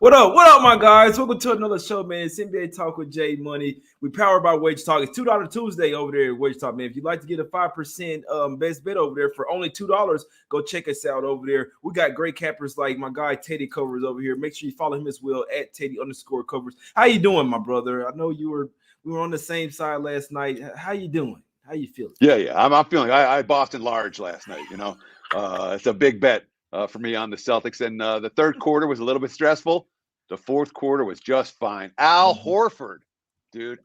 What up? What up, my guys? Welcome to another show, man. It's NBA Talk with Jay Money. We powered by Wage Talk. It's $2 Tuesday over there at Wage Talk, man. If you'd like to get a 5% best bet over there for only $2, go check us out over there. We got great cappers like my guy Teddy Covers over here. Make sure you follow him as well at Teddy_Covers. How you doing, my brother? I know we were on the same side last night. How you doing? How you feeling? Yeah. I'm feeling. I Boston large last night. It's a big bet for me on the Celtics, and the third quarter was a little bit stressful. The fourth quarter was just fine. Al Horford, dude.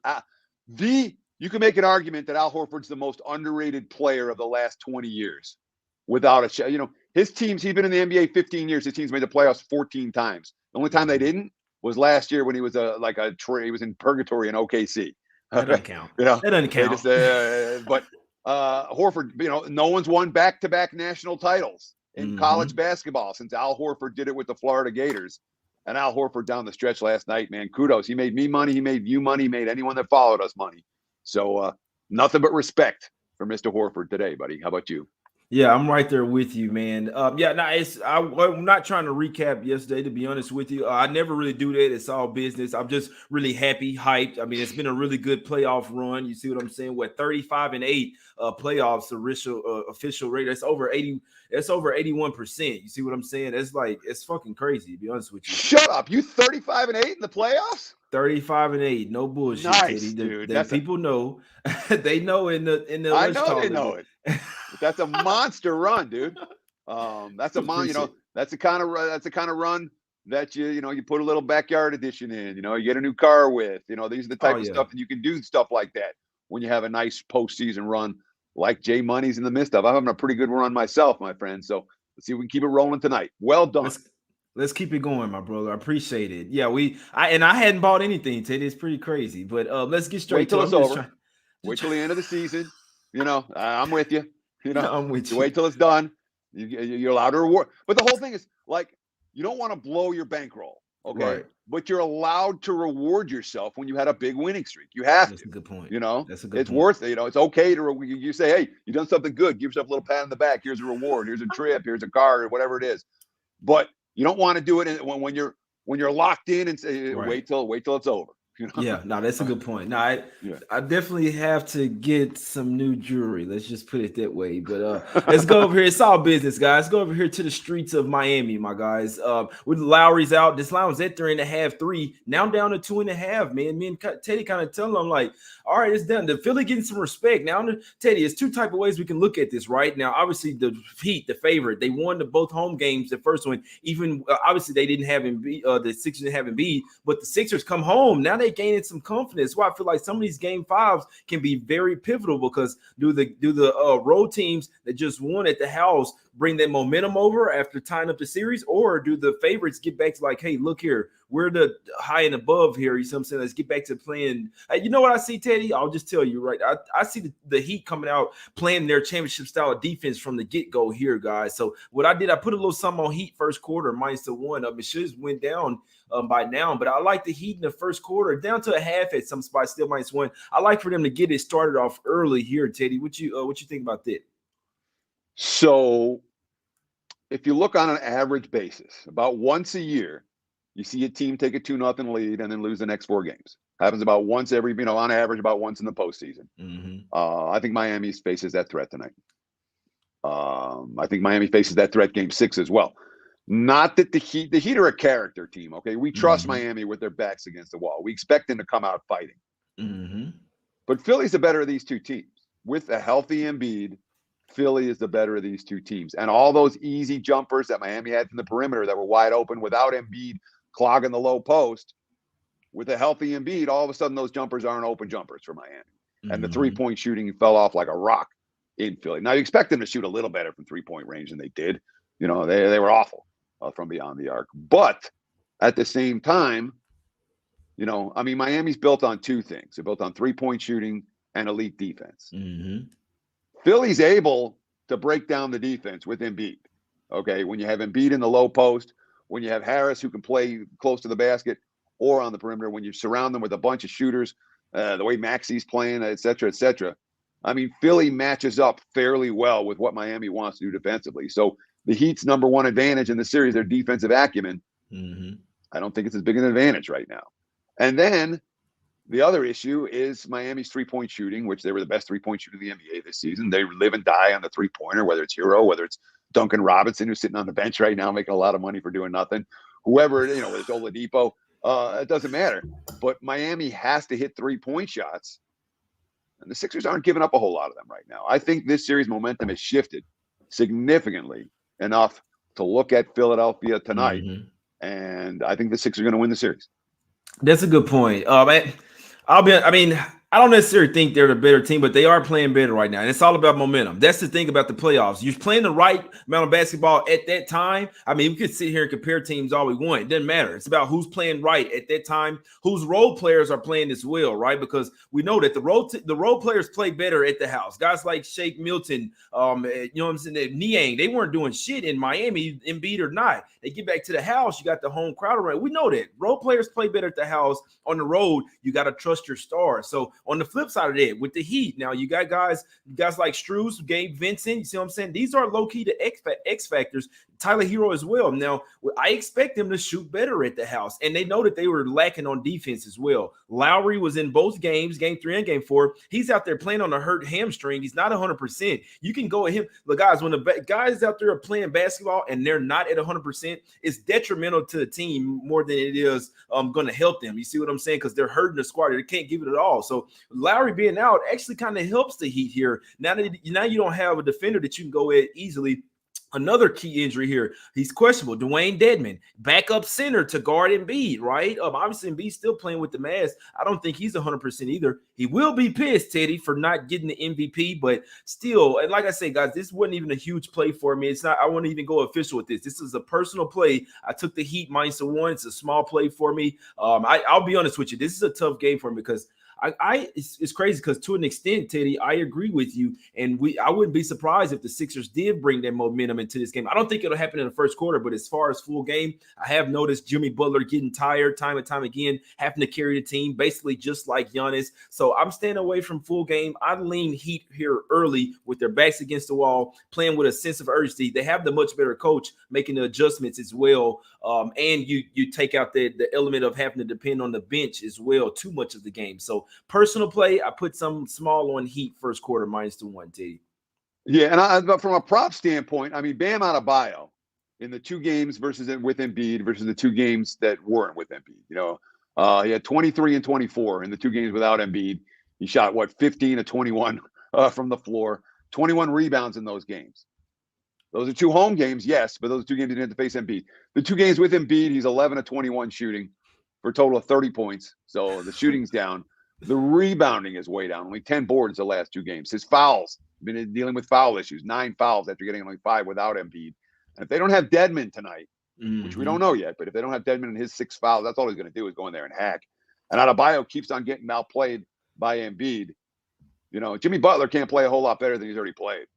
You can make an argument that Al Horford's the most underrated player of the last 20 years, without a shot. His teams. He's been in the NBA 15 years. His teams made the playoffs 14 times. The only time they didn't was last year when he was he was in purgatory in OKC. That doesn't count. That doesn't count. But Horford, no one's won back-to-back national titles in college basketball since Al Horford did it with the Florida Gators. And Al Horford down the stretch last night, man, kudos. He made me money. He made you money. He made anyone that followed us money. So nothing but respect for Mr. Horford today, buddy. How about you? Yeah, I'm right there with you, man. I'm not trying to recap yesterday, to be honest with you. I never really do that. It's all business. I'm just really happy, hyped. I mean, it's been a really good playoff run. You see what I'm saying? 35-8 playoffs official rate. That's over 80. That's over 81%. You see what I'm saying? It's fucking crazy, to be honest with you. Shut up. You 35-8 in the playoffs? 35-8. No bullshit, nice, Teddy. dude. People know. They know in the I know they know it. That's a monster run, dude. That's a that's the kind of run that you put a little backyard edition in. You get a new car with. These are the type of stuff that you can do stuff like that when you have a nice postseason run like Jay Money's in the midst of. I'm having a pretty good run myself, my friend. So let's see if we can keep it rolling tonight. Well done. Let's keep it going, my brother. I appreciate it. Yeah, I hadn't bought anything, Teddy. It's pretty crazy. But let's get straight to it. Wait till it's over. Wait till the end of the season. I'm with you. I'm with you. Wait till it's done. You're allowed to reward. But the whole thing is, you don't want to blow your bankroll, okay? Right. But you're allowed to reward yourself when you had a big winning streak. You have to. That's a good point. That's a good point. Worth it. It's okay to you say, hey, you done something good. Give yourself a little pat on the back. Here's a reward. Here's a trip. Here's a car, or whatever it is. But you don't want to do it when you're locked in and say, wait till it's over. Yeah, no, that's a good point. No, I definitely have to get some new jewelry. Let's just put it that way. But let's go over here. It's all business, guys. Let's go over here to the streets of Miami, my guys. With Lowry's out, this line was at 3.5, 3. Now down to 2.5, man. Me and Teddy kind of tell them, all right, it's done. The Philly getting some respect. Now, Teddy, there's two type of ways we can look at this, right? Now, obviously, the Heat, the favorite, they won both home games. The first one, even obviously, they didn't have the Sixers didn't have Embiid, but the Sixers come home. Now they gaining some confidence. Why I feel like some of these game fives can be very pivotal because do the road teams that just won at the house bring that momentum over after tying up the series, or do the favorites get back to hey, look here, we're the high and above here. You see what I'm saying? Let's get back to playing. You know what I see, Teddy? I'll just tell you, right? I see the Heat coming out playing their championship style of defense from the get-go here, guys. So what I did, I put a little something on Heat first quarter, -1. It should have went down by now, but I like the Heat in the first quarter, down to a half at some spots, still -1. I like for them to get it started off early here, Teddy. What you think about that? So if you look on an average basis, about once a year, you see a team take a 2-0 lead and then lose the next 4 games. Happens about once every, on average, about once in the postseason. I think Miami faces that threat tonight. I think Miami faces that threat game 6 as well. Not that the Heat are a character team, okay? We trust Miami with their backs against the wall. We expect them to come out fighting. But Philly's the better of these two teams. With a healthy Embiid, Philly is the better of these two teams. And all those easy jumpers that Miami had from the perimeter that were wide open without Embiid clogging the low post, with a healthy Embiid, all of a sudden those jumpers aren't open jumpers for Miami. And the three-point shooting fell off like a rock in Philly. Now, you expect them to shoot a little better from three-point range than they did. They were awful from beyond the arc. But at the same time, Miami's built on 2 things. They're built on three-point shooting and elite defense. Philly's able to break down the defense with Embiid. Okay, when you have Embiid in the low post, when you have Harris who can play close to the basket or on the perimeter, when you surround them with a bunch of shooters, the way Maxi's playing, et cetera, et cetera. Philly matches up fairly well with what Miami wants to do defensively. So the Heat's number one advantage in the series, their defensive acumen. I don't think it's as big an advantage right now. And then the other issue is Miami's three-point shooting, which they were the best three-point shooter in the NBA this season. They live and die on the three-pointer, whether it's Hero, whether it's Duncan Robinson, who's sitting on the bench right now making a lot of money for doing nothing. Whoever, whether it's Oladipo, it doesn't matter. But Miami has to hit three-point shots, and the Sixers aren't giving up a whole lot of them right now. I think this series momentum has shifted significantly enough to look at Philadelphia tonight, and I think the Sixers are going to win the series. That's a good point. I don't necessarily think they're the better team, but they are playing better right now. And it's all about momentum. That's the thing about the playoffs. You're playing the right amount of basketball at that time. I mean, we could sit here and compare teams all we want. It doesn't matter. It's about who's playing right at that time, whose role players are playing as well, right? Because we know that the role players play better at the house. Guys like Shake Milton, Niang, they weren't doing shit in Miami, Embiid or not. They get back to the house, you got the home crowd around. We know that. Role players play better at the house. On the road, you got to trust your stars. So on the flip side of that, with the Heat, now you got guys like Strus, Gabe Vincent. You see what I'm saying? These are low-key the X factors. Tyler Hero as well. Now, I expect them to shoot better at the house, and they know that they were lacking on defense as well. Lowry was in both games, game 3 and game 4. He's out there playing on a hurt hamstring. He's not 100%. You can go at him. Look, guys, when the guys out there are playing basketball and they're not at 100%, it's detrimental to the team more than it is going to help them. You see what I'm saying? Because they're hurting the squad. They can't give it at all. So Lowry being out actually kind of helps the Heat here. Now you don't have a defender that you can go at easily. Another key injury here. He's questionable. Dwayne Dedmon, backup center to guard Embiid, right? Obviously, Embiid's still playing with the Mavs. I don't think he's 100% either. He will be pissed, Teddy, for not getting the MVP, but still, and like I said, guys, this wasn't even a huge play for me. It's not. I won't even go official with this. This is a personal play. I took the Heat -1. It's a small play for me. I'll be honest with you. This is a tough game for me because it's crazy because to an extent, Teddy, I agree with you, and I wouldn't be surprised if the Sixers did bring that momentum into this game. I don't think it'll happen in the first quarter, but as far as full game, I have noticed Jimmy Butler getting tired time and time again, having to carry the team, basically just like Giannis. So I'm staying away from full game. I lean Heat here early with their backs against the wall, playing with a sense of urgency. They have the much better coach making the adjustments as well, and you take out the element of having to depend on the bench as well too much of the game. So personal play, I put some small on Heat first quarter -1, T. Yeah, but from a prop standpoint, I mean, Bam Adebayo in the 2 games with Embiid versus the 2 games that weren't with Embiid. He had 23 and 24 in the 2 games without Embiid. He shot 15 of 21 from the floor, 21 rebounds in those games. Those are 2 home games, yes, but those 2 games he didn't have to face Embiid. The 2 games with Embiid, he's 11 of 21 shooting for a total of 30 points. So the shooting's down. The rebounding is way down. Only 10 boards the last 2 games. His fouls, been dealing with foul issues. 9 fouls after getting only 5 without Embiid. And if they don't have Dedmon tonight, which we don't know yet, but if they don't have Dedmon and his 6 fouls, that's all he's going to do is go in there and hack. And Adebayo keeps on getting outplayed by Embiid. Jimmy Butler can't play a whole lot better than he's already played.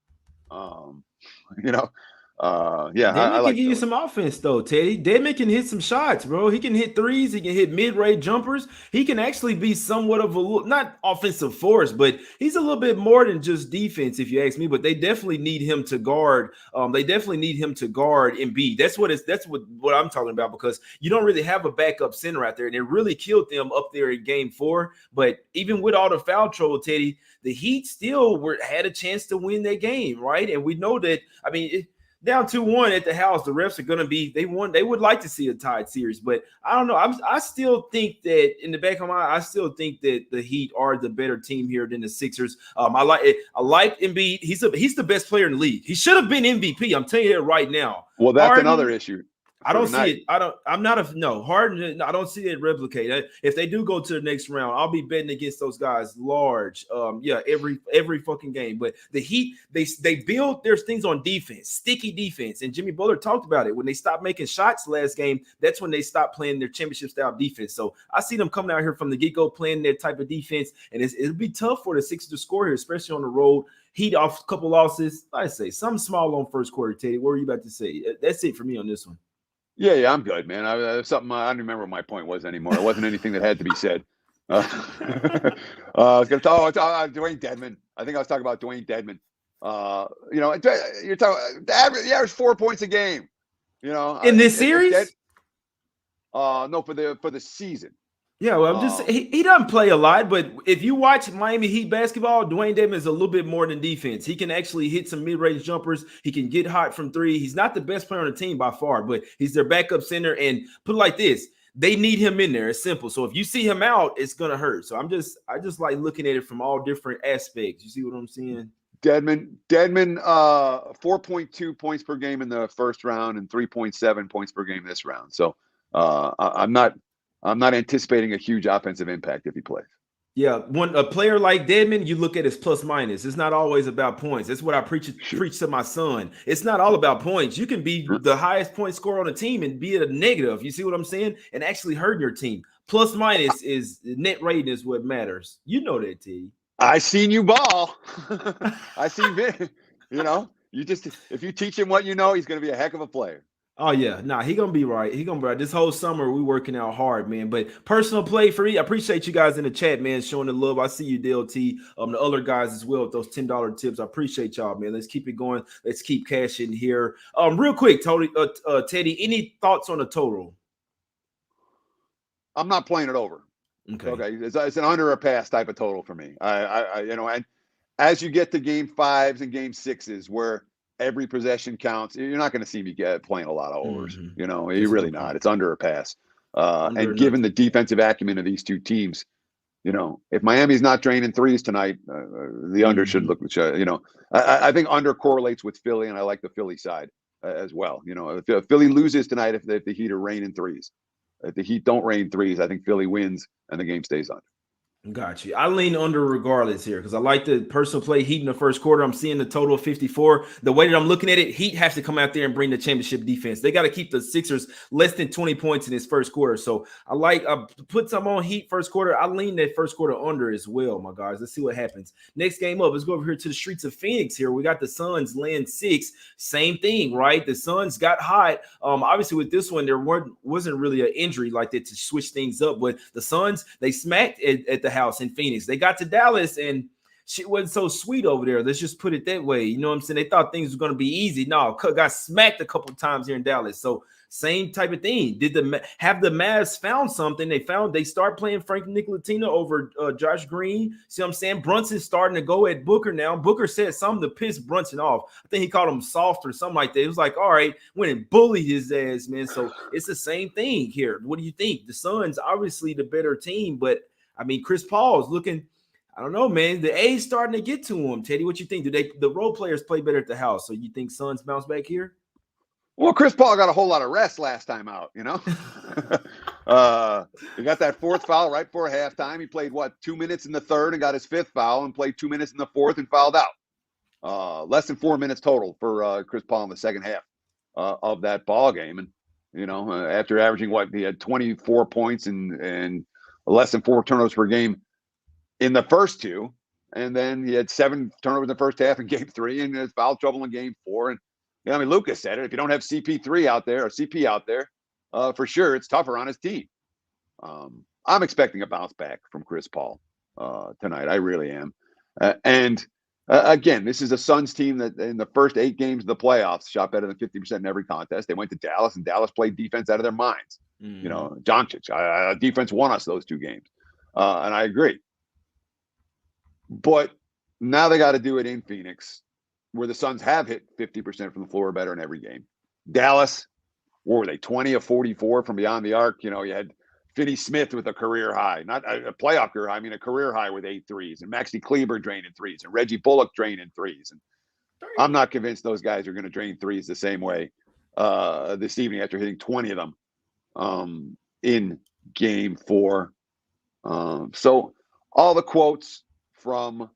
Dedmon can give you some offense though, Teddy. Dedmon can hit some shots, bro. He can hit threes. He can hit mid-range jumpers. He can actually be somewhat of not offensive force, but he's a little bit more than just defense, if you ask me. But they definitely need him to guard. They definitely need him to guard Embiid. That's what I'm talking about, because you don't really have a backup center out there, and it really killed them up there in Game 4. But even with all the foul trouble, Teddy, the Heat still had a chance to win that game, right? And we know that. I mean. Down 2-1 at the house, the refs are going to be. They would like to see a tied series, but I don't know. I still think that in the back of my mind, I still think that the Heat are the better team here than the Sixers. I like Embiid. He's the best player in the league. He should have been MVP. I'm telling you that right now. Well, that's another issue. I don't see it. Harden. I don't see it replicate. If they do go to the next round, I'll be betting against those guys large. Every fucking game. But the Heat, they build their things on defense, sticky defense. And Jimmy Butler talked about it. When they stopped making shots last game, that's when they stopped playing their championship style defense. So I see them coming out here from the get-go playing their type of defense, and it'll be tough for the Sixers to score here, especially on the road. Heat off a couple losses. I say something small on first quarter. Teddy, what were you about to say? That's it for me on this one. Yeah, I'm good, man. I don't remember what my point was anymore. It wasn't anything that had to be said. I was going to talk about Dwayne Dedmon. I think I was talking about Dwayne Dedmon. You're talking the average 4 points a game. In this series. No, for the season. Yeah, well, I'm just he doesn't play a lot, but if you watch Miami Heat basketball, Dwayne Dedmon is a little bit more than defense. He can actually hit some mid-range jumpers. He can get hot from three. He's not the best player on the team by far, but he's their backup center. And put it like this, they need him in there. It's simple. So if you see him out, it's gonna hurt. So I just like looking at it from all different aspects. You see what I'm saying? Dedmon, 4.2 points per game in the first round and 3.7 points per game this round. So I'm not anticipating a huge offensive impact if he plays. Yeah, when a player like Dedmon, you look at his plus minus. It's not always about points. That's what I preach to my son. It's not all about points. You can be the highest point scorer on the team and be at a negative. You see what I'm saying? And actually hurting your team. Plus minus is net rating is what matters. You know that, T. I seen you ball. I seen Vin. You just if you teach him what you know, he's going to be a heck of a player. Oh yeah, he gonna be right. He gonna be right. This whole summer we working out hard, man. But personal play for me, I appreciate you guys in the chat, man, showing the love. I see you, DLT. The other guys as well with those $10 tips. I appreciate y'all, man. Let's keep it going. Let's keep cashing here. Real quick, Teddy, any thoughts on the total? I'm not playing it over. Okay. It's an under or pass type of total for me. And as you get to game 5s and game 6s where every possession counts, you're not going to see me playing a lot of overs. You're really not. It's under or pass. And given the defensive acumen of these two teams, if Miami's not draining threes tonight, the under should look. I think under correlates with Philly, and I like the Philly side as well. If Philly loses tonight, if the Heat are raining threes. If the Heat don't rain threes, I think Philly wins and the game stays under. Got you. I lean under regardless here because I like the personal play Heat in the first quarter. I'm seeing the total of 54. The way that I'm looking at it, Heat has to come out there and bring the championship defense. They got to keep the Sixers less than 20 points in this first quarter. So I put some on Heat first quarter. I lean that first quarter under as well, my guys. Let's see what happens. Next game up, let's go over here to the streets of Phoenix here. We got the Suns laying 6. Same thing, right? The Suns got hot. Obviously with this one, there wasn't really an injury like that to switch things up, but the Suns, they smacked at the house in Phoenix. They got to Dallas and shit wasn't so sweet over there. Let's just put it that way. You know what I'm saying? They thought things were going to be easy. No, got smacked a couple times here in Dallas. So same type of thing. Have the Mavs found something? They start playing Frank Ntilikina over Josh Green. See what I'm saying? Brunson's starting to go at Booker now. Booker said something to piss Brunson off. I think he called him soft or something like that. It was like, all right, went and bullied his ass, man. So it's the same thing here. What do you think? The Suns obviously the better team, but I mean, Chris Paul's looking, I don't know, man. The A's starting to get to him. Teddy, what you think? The role players play better at the house? So you think Suns bounce back here? Well, Chris Paul got a whole lot of rest last time out, He got that 4th foul right before halftime. He played, 2 minutes in the 3rd and got his 5th foul and played 2 minutes in the 4th and fouled out. Less than 4 minutes total for Chris Paul in the second half of that ball game. And, after averaging he had 24 points and less than 4 turnovers per game in the first 2. And then he had 7 turnovers in the first half in game 3 and there's foul trouble in game 4. And, Lucas said it, if you don't have CP3 out there or CP out there, for sure, it's tougher on his team. I'm expecting a bounce back from Chris Paul tonight. I really am. Again, this is a Suns team that in the first 8 games of the playoffs shot better than 50% in every contest. They went to Dallas, and Dallas played defense out of their minds. Doncic, defense won us those 2 games. And I agree. But now they got to do it in Phoenix, where the Suns have hit 50% from the floor or better in every game. Dallas, what were they, 20 of 44 from beyond the arc? You had Finney Smith with a career high, not a playoff career high, a career high with 8 threes, and Maxi Kleber draining threes, and Reggie Bullock draining threes. And I'm not convinced those guys are going to drain threes the same way this evening after hitting 20 of them in game 4. So all the quotes from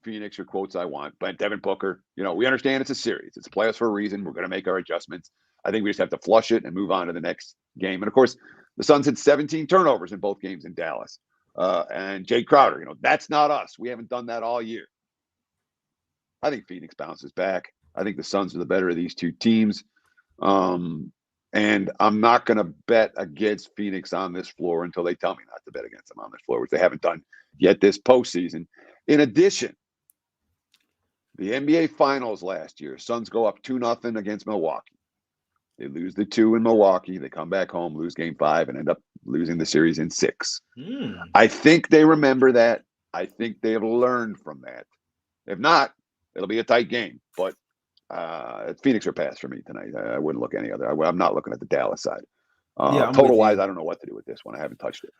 Phoenix are quotes I want. But Devin Booker, we understand it's a series. It's a playoffs for a reason. We're going to make our adjustments. I think we just have to flush it and move on to the next game. And of course, the Suns had 17 turnovers in both games in Dallas. And Jay Crowder, that's not us. We haven't done that all year. I think Phoenix bounces back. I think the Suns are the better of these 2 teams. And I'm not going to bet against Phoenix on this floor until they tell me not to bet against them on this floor, which they haven't done yet this postseason. In addition, the NBA Finals last year, Suns go up 2-0 against Milwaukee. They lose the 2 in Milwaukee. They come back home, lose game 5, and end up losing the series in 6. I think they remember that. I think they have learned from that. If not, it'll be a tight game. But Phoenix are pass for me tonight. I wouldn't look any other. I'm not looking at the Dallas side. Total-wise, I don't know what to do with this one. I haven't touched it.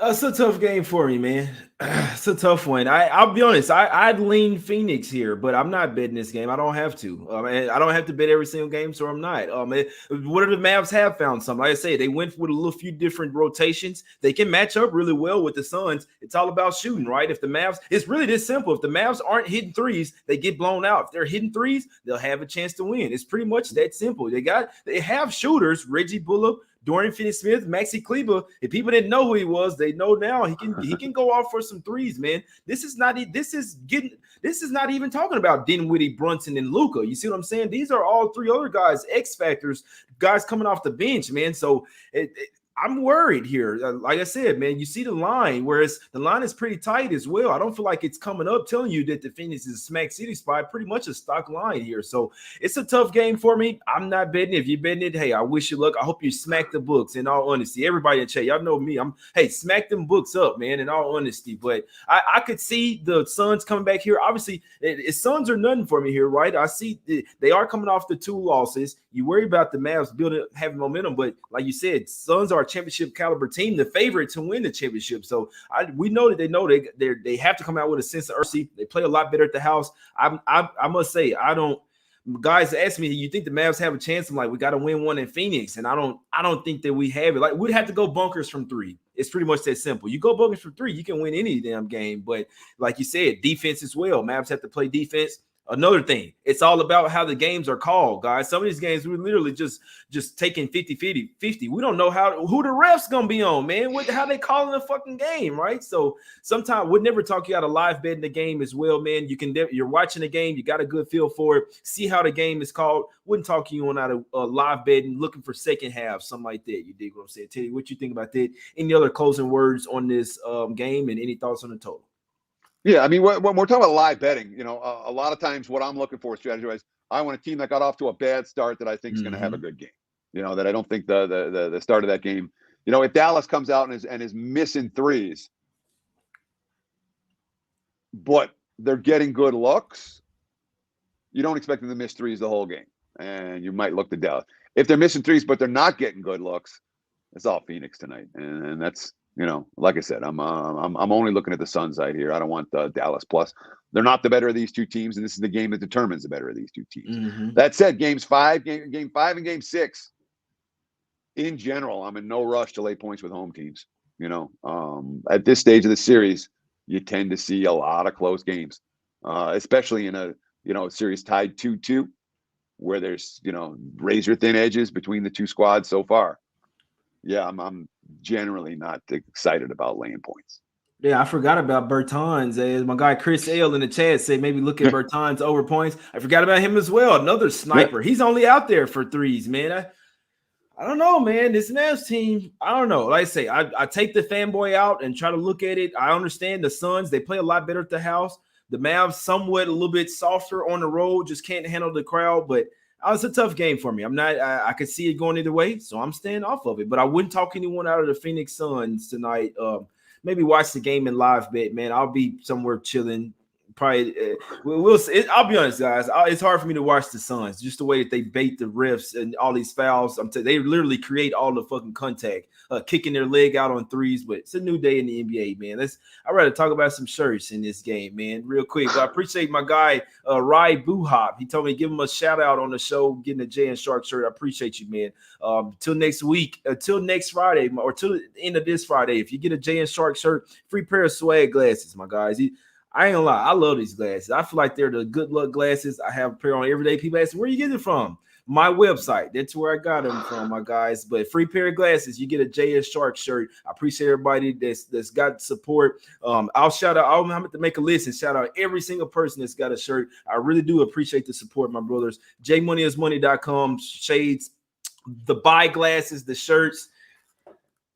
It's a tough game for me, man. It's a tough one. I'll be honest. I'd lean Phoenix here, but I'm not betting this game. I don't have to. I don't have to bet every single game, so I'm not. What do the Mavs have found something? Like I say, they went with a little few different rotations. They can match up really well with the Suns. It's all about shooting, right? If the Mavs, it's really this simple. If the Mavs aren't hitting threes, they get blown out. If they're hitting threes, they'll have a chance to win. It's pretty much that simple. They have shooters, Reggie Bullock, Dorian Finney-Smith, Maxi Kleber. If people didn't know who he was, they know now. He can go off for some threes, man. This is not even talking about Dinwiddie, Brunson, and Luka. You see what I'm saying? These are all 3 other guys, X factors, guys coming off the bench, man. So I'm worried here. Like I said, man, you see the line, whereas the line is pretty tight as well. I don't feel like it's coming up telling you that the Phoenix is a smack city spot, pretty much a stock line here. So it's a tough game for me. I'm not betting. If you're betting it, hey, I wish you luck. I hope you smack the books, in all honesty. Everybody in chat, y'all know me. Smack them books up, man, in all honesty. But I could see the Suns coming back here. Obviously, Suns are nothing for me here, right? I see they are coming off the 2 losses. You worry about the Mavs having momentum, but like you said, Suns are a championship caliber team, the favorite to win the championship. So we know that they have to come out with a sense of urgency. They play a lot better at the house. I must say, guys ask me, you think the Mavs have a chance? I'm like, we got to win one in Phoenix, and I don't think that we have it. Like, we'd have to go bunkers from 3. It's pretty much that simple. You go bunkers from 3, you can win any damn game. But like you said, defense as well. Mavs have to play defense. Another thing, it's all about how the games are called, guys. Some of these games, we're literally just taking 50. We don't know who the refs going to be on, man. How they calling the fucking game, right? So sometimes we'd never talk you out of live betting the game as well, man. You're watching the game. You got a good feel for it. See how the game is called. Wouldn't talk you on out of live betting, looking for second half, something like that. You dig what I'm saying? Teddy, what you think about that? Any other closing words on this game, and any thoughts on the total? Yeah, I mean, when we're talking about live betting, a lot of times what I'm looking for strategy-wise, I want a team that got off to a bad start that I think is going to have a good game. That I don't think the start of that game, if Dallas comes out and is missing threes, but they're getting good looks, you don't expect them to miss threes the whole game, and you might look to Dallas. If they're missing threes but they're not getting good looks, it's all Phoenix tonight, and that's. Like I said, I'm only looking at the Suns side here. I don't want Dallas plus. They're not the better of these 2 teams, and this is the game that determines the better of these 2 teams. That said, game 5 and game 6, in general, I'm in no rush to lay points with home teams. At this stage of the series, you tend to see a lot of close games, especially in a series tied 2-2, where there's razor thin edges between the 2 squads so far. Yeah, I'm generally not excited about laying points. Yeah, I forgot about Bertans. My guy Chris L in the chat said maybe look at Bertans over points. I forgot about him as well. Another sniper. He's only out there for threes, man. I don't know, man. This Mavs team, I don't know. Like I say, I take the fanboy out and try to look at it. I understand the Suns. They play a lot better at the house. The Mavs somewhat a little bit softer on the road, just can't handle the crowd, but it's a tough game for me. I could see it going either way, so I'm staying off of it. But I wouldn't talk anyone out of the Phoenix Suns tonight. Maybe watch the game in live bet, man. I'll be somewhere chilling. Probably we'll see. I'll be honest, guys. It's hard for me to watch the Suns. Just the way that they bait the refs and all these fouls. They literally create all the fucking contact, kicking their leg out on threes. But it's a new day in the NBA, man. I'd rather talk about some shirts in this game, man. Real quick. But I appreciate my guy Rai Buhop. He told me to give him a shout out on the show, getting a Jay and Shark shirt. I appreciate you, man. Till next week, till next Friday, or till the end of this Friday. If you get a Jay and Shark shirt, free pair of swag glasses, my guys. I ain't gonna lie, I love these glasses. I feel like they're the good luck glasses. I have a pair on every day. People ask me, where you get it from? My website. That's where I got them from, my guys. But free pair of glasses, you get a JS Shark shirt. I appreciate everybody that's got support. I'll shout out. I'm have to make a list and shout out every single person that's got a shirt. I really do appreciate the support, my brothers. jmoneyismoney.com, shades, the buy glasses, the shirts.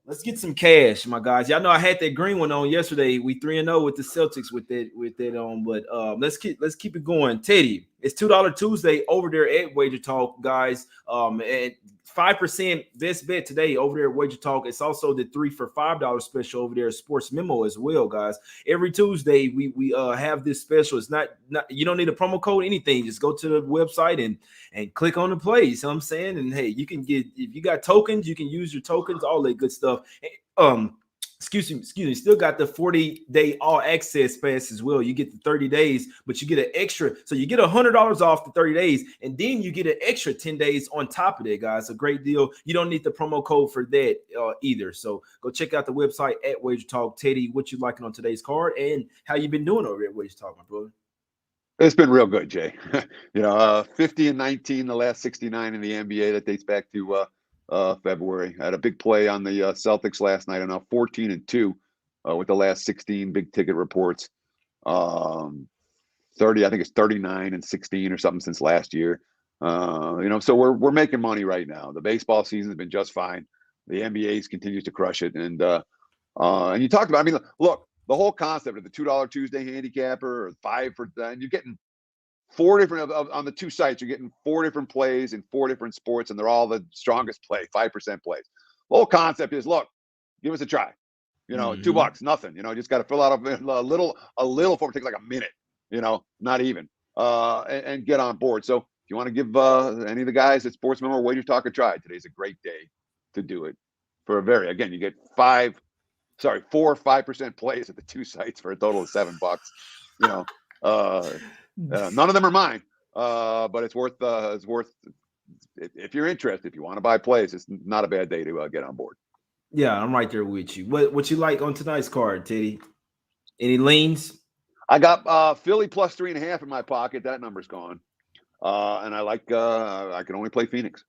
Let's get some cash, my guys. Y'all know I had that green one on yesterday. We 3-0 with the Celtics with that on, but let's keep it going. Teddy, it's $2 Tuesday over there at Wager Talk, guys. And 5% best bet today over there at Wager Talk. It's also the 3 for $5 special over there at Sports Memo as well, guys. Every Tuesday we have this special. It's not you don't need a promo code, anything. Just go to the website and click on the play. You know what I'm saying? And hey, you can get, if you got tokens, you can use your tokens, all that good stuff. Excuse me, still got the 40-day all access pass as well. You get the 30 days, but you get an extra. So you get $100 off the 30 days, and then you get an extra 10 days on top of that, guys. A great deal. You don't need the promo code for that either. So go check out the website at Wager Talk. Teddy, what you liking on today's card, and how you been doing over at Wager Talk, my brother? It's been real good, Jay. 50 and 19, the last 69 in the NBA. That dates back to February. I had a big play on the Celtics last night. I'm now 14-2 with the last 16 big ticket reports. 30, I think it's 39 and 16 or something since last year. So we're making money right now. The baseball season has been just fine. The NBA's continues to crush it. And you talked about, look, the whole concept of the $2 Tuesday handicapper or 5 for, and you're getting 4 different on the 2 sites. You're getting 4 different plays in 4 different sports, and they're all the strongest play, 5% plays. The whole concept is, look, give us a try. $2, nothing. Just got to fill out a little form. It takes like a minute. Not even, and get on board. So if you want to give any of the guys at Sports Memo or Wager Talk a try, today's a great day to do it. You get 4 or 5% plays at the 2 sites for a total of $7. None of them are mine, but it's worth. If you're interested, if you want to buy plays, it's not a bad day to get on board. Yeah, I'm right there with you. What you like on tonight's card, Teddy? Any leans? I got Philly plus 3.5 in my pocket. That number's gone, and I like. I can only play Phoenix.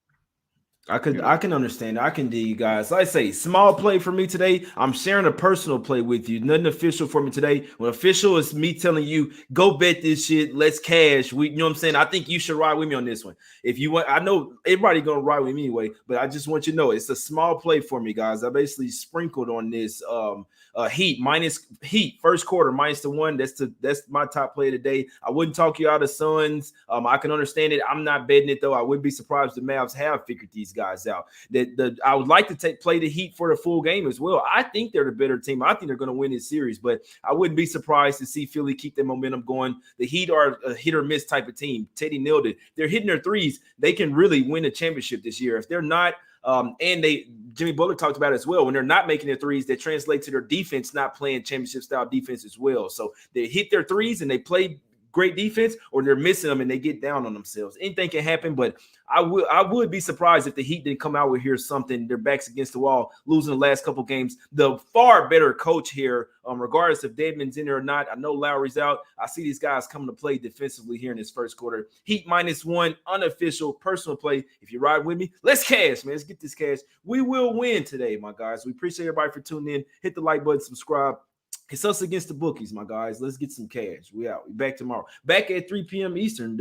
I can understand. I can do, you guys. Like I say, small play for me today. I'm sharing a personal play with you. Nothing official for me today. When official is me telling you, go bet this shit. Let's cash. You know what I'm saying? I think you should ride with me on this one. If you want, I know everybody gonna ride with me anyway, but I just want you to know it's a small play for me, guys. I basically sprinkled on this Heat first quarter -1. That's my top play today. I wouldn't talk you out of Suns. I can understand it. I'm not betting it though. I wouldn't be surprised if the Mavs have figured these guys out. I would like to play the Heat for the full game as well. I think they're the better team. I think they're going to win this series, but I wouldn't be surprised to see Philly keep their momentum going. The Heat are a hit or miss type of team. Teddy nailed it. They're hitting their threes. They can really win a championship this year. If they're not, Jimmy Butler talked about it as well. When they're not making their threes, that translates to their defense not playing championship style defense as well. So they hit their threes and they play great defense, or they're missing them and they get down on themselves. Anything can happen, but I would be surprised if the Heat didn't come out with here something. Their backs against the wall, losing the last couple games. The far better coach here, regardless if Dedmon's in there or not. I know Lowry's out. I see these guys coming to play defensively here in this first quarter. Heat -1, unofficial, personal play. If you ride with me, let's cash, man. Let's get this cash. We will win today, my guys. We appreciate everybody for tuning in. Hit the like button, subscribe. It's us against the bookies, my guys. Let's get some cash. We out. We back tomorrow. Back at 3 p.m. Eastern.